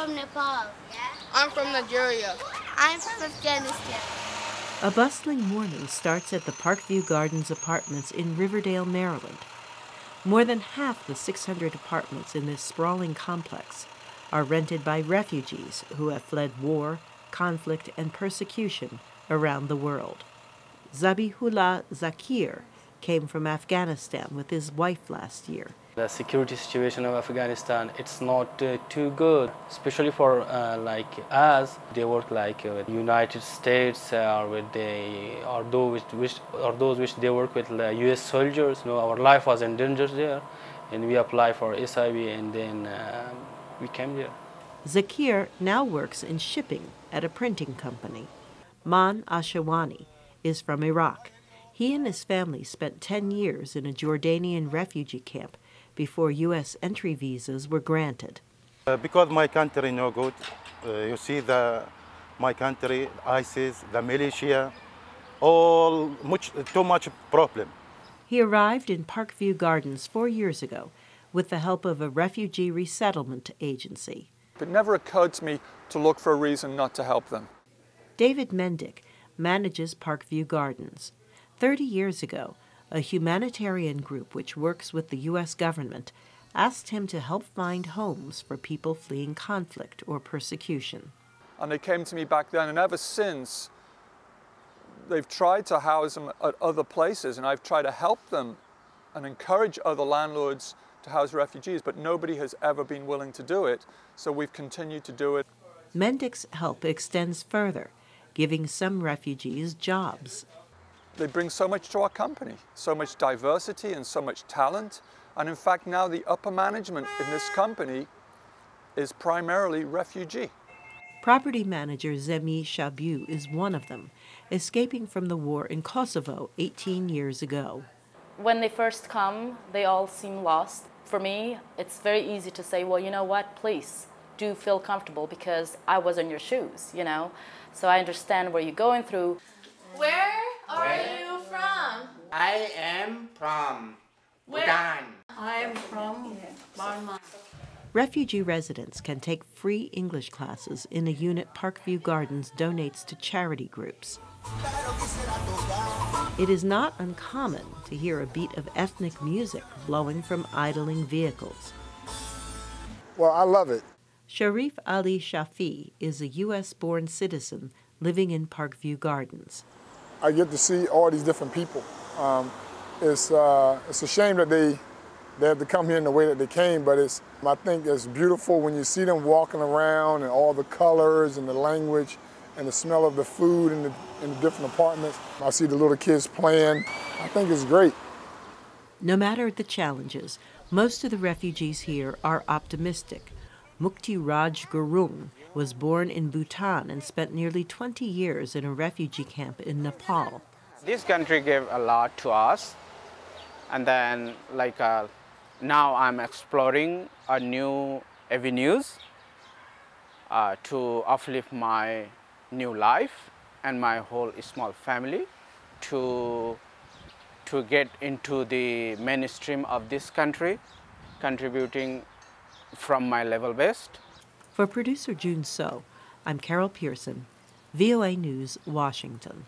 from Nepal. I'm from Nigeria. I'm from Afghanistan. A bustling morning starts at the Parkview Gardens Apartments in Riverdale, Maryland. More than half the 600 apartments in this sprawling complex are rented by refugees who have fled war, conflict, and persecution around the world. Zabihullah Zakir came from Afghanistan with his wife last year. The security situation of Afghanistan, it's not too good, especially for like us. They work like with United States or with those which they work with U.S. soldiers. You know, our life was in danger there, and we applied for SIV, and then we came here. Zakir now works in shipping at a printing company. Maan is from Iraq. He and his family spent 10 years in a Jordanian refugee camp before U.S. entry visas were granted. Because my country no good, you see my country, ISIS, the militia, too much problem. He arrived in Parkview Gardens 4 years ago with the help of a refugee resettlement agency. It never occurred to me to look for a reason not to help them. David Mendick manages Parkview Gardens. 30 years ago, a humanitarian group which works with the U.S. government asked him to help find homes for people fleeing conflict or persecution. And they came to me back then, and ever since, they've tried to house them at other places, and I've tried to help them and encourage other landlords to house refugees, but nobody has ever been willing to do it, so we've continued to do it. Mendick's help extends further, giving some refugees jobs. They bring so much to our company, so much diversity and so much talent. And in fact, now the upper management in this company is primarily refugee. Property manager Zemi Shabiu is one of them, escaping from the war in Kosovo 18 years ago. When they first come, they all seem lost. For me, it's very easy to say, well, you know what, please do feel comfortable because I was in your shoes, you know? So I understand what you're going through. Where are you from? I am from Bhutan. I am from Burma. Refugee residents can take free English classes in a unit Parkview Gardens donates to charity groups. It is not uncommon to hear a beat of ethnic music blowing from idling vehicles. Well, I love it. Sharif Ali Shafi is a U.S.-born citizen living in Parkview Gardens. I get to see all these different people. It's a shame that they had to come here in the way that they came, but I think it's beautiful when you see them walking around and all the colors and the language and the smell of the food in the different apartments. I see the little kids playing. I think it's great. No matter the challenges, most of the refugees here are optimistic. Mukti Gurung was born in Bhutan and spent nearly 20 years in a refugee camp in Nepal. This country gave a lot to us, and then now I'm exploring new avenues to uplift my new life and my whole small family to get into the mainstream of this country, contributing from my level best. For producer June So, I'm Carol Pearson, VOA News, Washington.